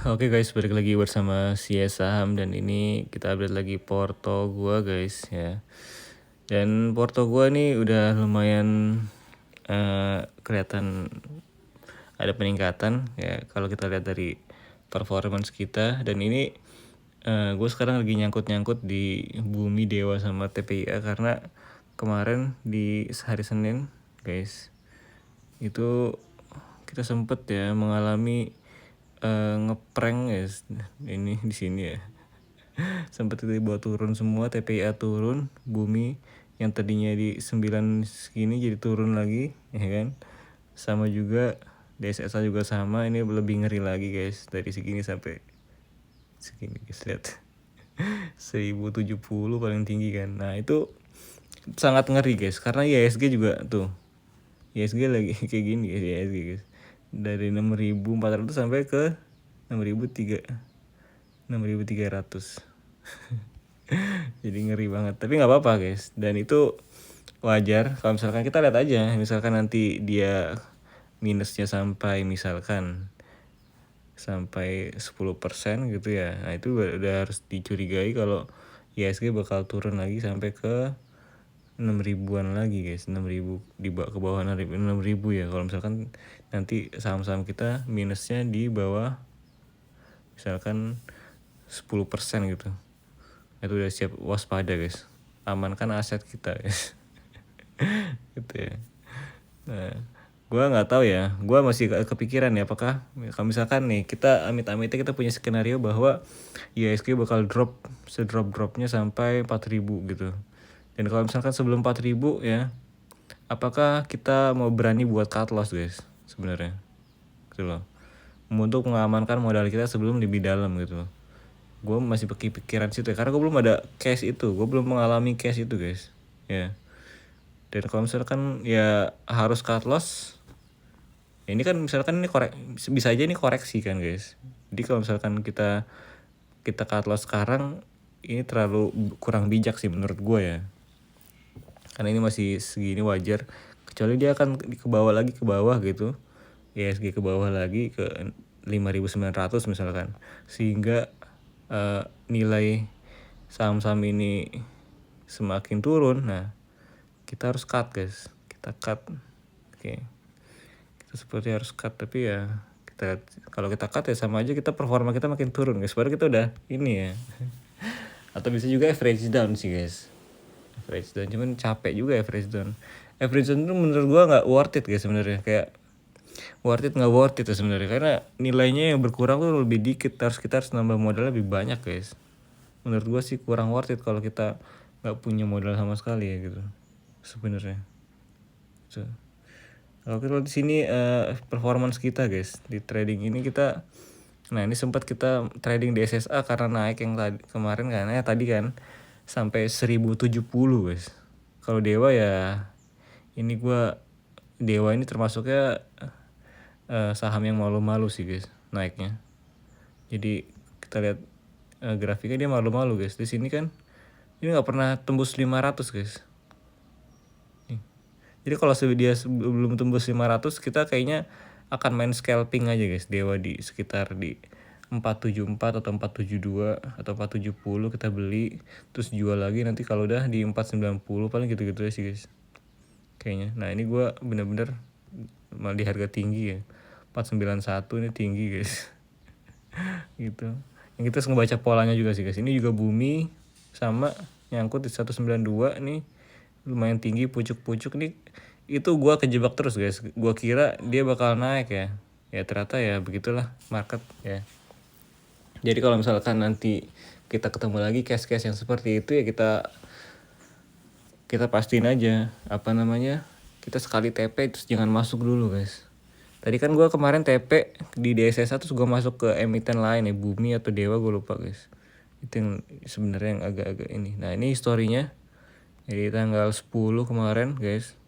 Oke guys, balik lagi bersama CS Saham dan ini kita update lagi porto gua guys ya. Dan porto gua nih udah lumayan kelihatan ada peningkatan ya kalau kita lihat dari performance kita. Dan ini gue sekarang lagi nyangkut di Bumi Dewa sama TPIA karena kemarin di hari Senin guys itu kita sempet ya mengalami ngeprank guys ini di sini ya. Sempet tiba turun semua, TPIA turun, Bumi yang tadinya di 9 segini jadi turun lagi ya kan. Sama juga DSSA juga sama, ini lebih ngeri lagi guys, dari segini sampai segini guys, lihat. 1070 paling tinggi kan. Nah itu sangat ngeri guys, karena IHSG juga tuh, IHSG lagi kayak gini guys, IHSG guys dari 6.400 sampai ke 6.300. Jadi ngeri banget, tapi nggak apa-apa guys. Dan itu wajar kalau misalkan kita lihat aja, misalkan nanti dia minusnya sampai misalkan sampai 10% gitu ya. Nah itu udah harus dicurigai kalau IHSG bakal turun lagi sampai ke 6.000-an lagi guys, 6.000 ke bawah 6.000 ya. Kalau misalkan nanti saham-saham kita minusnya di bawah misalkan 10% gitu, itu udah siap waspada guys, amankan aset kita guys. Gitu ya. Nah, gue nggak tahu ya, gue masih kepikiran ya apakah kalau misalkan nih kita amit-amitnya kita punya skenario bahwa IHSG bakal drop sedrop-dropnya sampai 4.000 gitu. Dan kalau misalkan sebelum 4.000 ya, apakah kita mau berani buat cut loss guys sebenarnya gitu loh, untuk mengamankan modal kita sebelum lebih dalam gitu loh. Gue masih pikiran situ ya, karena gue belum ada cash itu, gue belum mengalami cash itu guys ya. Dan kalau misalkan ya harus cut loss, ya ini kan misalkan ini bisa aja ini koreksi kan guys. Jadi kalau misalkan kita cut loss sekarang, ini terlalu kurang bijak sih menurut gue ya, karena ini masih segini wajar, kecuali dia akan ke bawah gitu, ISG ke bawah lagi ke 5.900 misalkan, sehingga nilai saham-saham ini semakin turun. Nah kita harus cut guys, kita cut. Oke, kita seperti harus cut, tapi ya kita kalau kita cut ya sama aja kita performa kita makin turun guys, padahal kita udah ini ya. Atau bisa juga average down sih guys, average down, cuman capek juga average down. Average down itu menurut gua nggak worth it guys sebenarnya, kayak worth it nggak worth it ya sebenarnya, karena nilainya yang berkurang tuh lebih dikit, kita harus nambah modal lebih banyak guys. Menurut gua sih kurang worth it kalau kita nggak punya modal sama sekali ya gitu sebenarnya. So, kalau kita di sini performance kita guys di trading ini kita, nah ini sempat kita trading di SSA karena naik yang tadi kemarin kan ya, tadi kan sampai 1070 guys. Kalau Dewa ya, ini gua Dewa ini termasuknya saham yang malu-malu sih guys naiknya. Jadi kita lihat grafiknya dia malu-malu guys. Di sini kan ini nggak pernah tembus 500 guys. Nih. Jadi kalau dia belum tembus 500, kita kayaknya akan main scalping aja guys. Dewa di sekitar di 474 atau 472 atau 470 kita beli, terus jual lagi nanti kalau udah di 490, paling gitu-gitu aja sih guys kayaknya. Nah ini gue bener-bener malah di harga tinggi ya, 491 ini tinggi guys. Gitu. Yang kita harus ngebaca polanya juga sih guys. Ini juga Bumi sama nyangkut di 192 nih, lumayan tinggi, pucuk-pucuk nih. Itu gua kejebak terus guys, gua kira dia bakal naik ya, ya ternyata ya begitulah market ya. Jadi kalau misalkan nanti kita ketemu lagi case-case yang seperti itu ya, kita pastiin aja apa namanya, kita sekali TP terus jangan masuk dulu guys. Tadi kan gue kemarin TP di DSSA terus gue masuk ke emiten lain ya, Bumi atau Dewa gue lupa guys. Itu yang sebenarnya yang agak-agak ini. Nah ini historinya jadi tanggal 10 kemarin guys,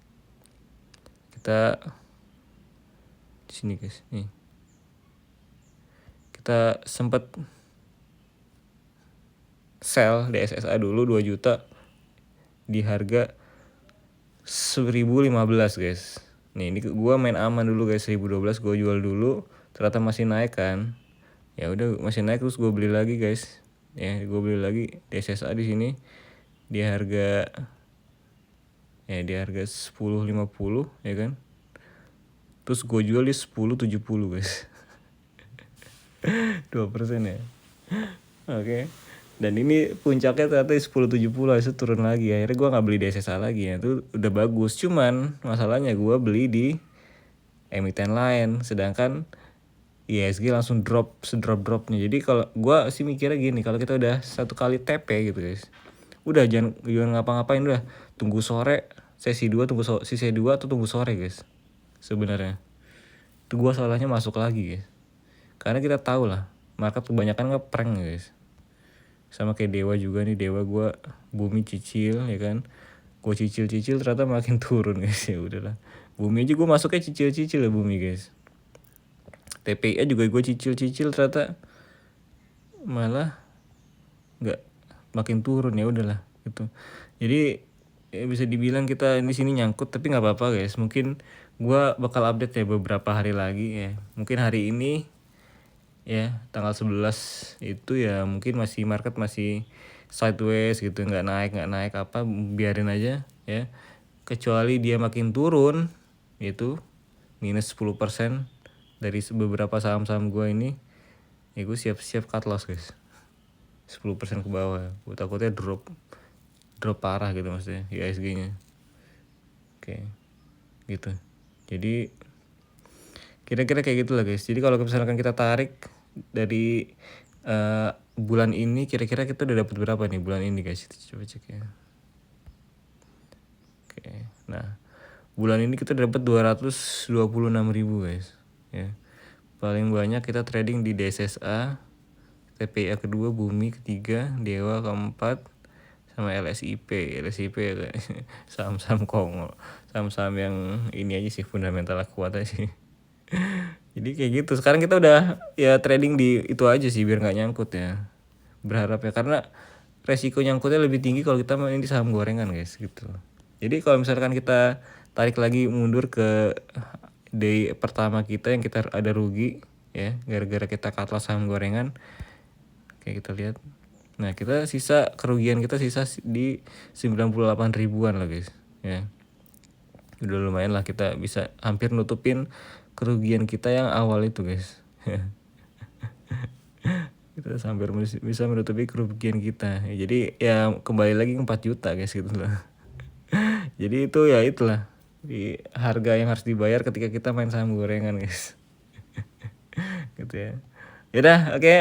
kita di sini guys nih, kita sempat sell DSSA dulu 2 juta di harga 1015 guys. Nih ini gue main aman dulu guys, 1012 gue jual dulu, ternyata masih naik kan. Ya udah masih naik, terus gue beli lagi guys. Ya gue beli lagi DSSA di sini di harga 10.50 ya kan. Terus gue jual di 10.70 guys. 2% ya. Oke. Dan ini puncaknya ternyata 10.70, itu turun lagi. Akhirnya gue nggak beli DSSA lagi ya. Itu udah bagus. Cuman masalahnya gue beli di emiten lain, sedangkan ISG langsung drop sedrop-dropnya. Jadi kalau gue sih mikirnya gini, kalau kita udah satu kali TP gitu guys, udah jangan ngapa-ngapain, udah tunggu sore sesi 2, tunggu sesi 2 atau tunggu sore guys. Sebenarnya itu gue salahnya masuk lagi guys, karena kita tahu lah market kebanyakan ngeprank guys. Sama kayak Dewa juga nih, Dewa gue Bumi cicil ya kan, gue cicil ternyata makin turun guys. Ya udahlah, Bumi aja gue masuknya cicil ya Bumi guys. TPI juga gue cicil ternyata malah nggak, makin turun. Ya udahlah gitu. Jadi ya bisa dibilang kita di sini nyangkut, tapi nggak apa-apa guys. Mungkin gue bakal update ya beberapa hari lagi ya. Mungkin hari ini ya tanggal 11 itu ya mungkin masih market masih sideways gitu, nggak naik apa, biarin aja ya. Kecuali dia makin turun itu minus 10% dari beberapa saham-saham gue ini, ya gue siap-siap cut loss guys. 10% ke bawah, gue takutnya drop parah gitu maksudnya ISG-nya. Oke, gitu. Jadi kira-kira kayak gitu lah guys. Jadi kalau misalkan kita tarik dari bulan ini, kira-kira kita udah dapat berapa nih bulan ini guys? Kita coba cek ya. Oke, nah bulan ini kita dapat 226.000 guys ya. Paling banyak kita trading di DSSA, TPA kedua, Bumi ketiga, Dewa keempat, sama LSIP saham-saham Kongo, saham-saham yang ini aja sih, fundamental kuat aja sih. Jadi kayak gitu. Sekarang kita udah ya trading di itu aja sih biar nggak nyangkut ya. Berharap ya, karena resiko nyangkutnya lebih tinggi kalau kita main di saham gorengan guys gitu. Jadi kalau misalkan kita tarik lagi mundur ke day pertama kita yang kita ada rugi ya gara-gara kita cut loss saham gorengan, kayak kita lihat. Nah, kita kerugian kita sisa di 98 ribuan lah guys ya. Udah lumayan lah, kita bisa hampir nutupin kerugian kita yang awal itu guys. Kita hampir bisa menutupi kerugian kita. Jadi ya kembali lagi 4 juta guys gitu lah. Jadi itu ya itulah di harga yang harus dibayar ketika kita main saham gorengan guys. Gitu ya. Yaudah, oke,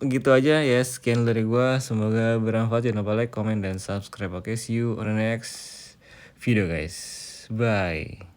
gitu aja ya, sekian dari gua, semoga bermanfaat. Jangan lupa like, comment, dan subscribe. Oke, see you on the next video guys, bye.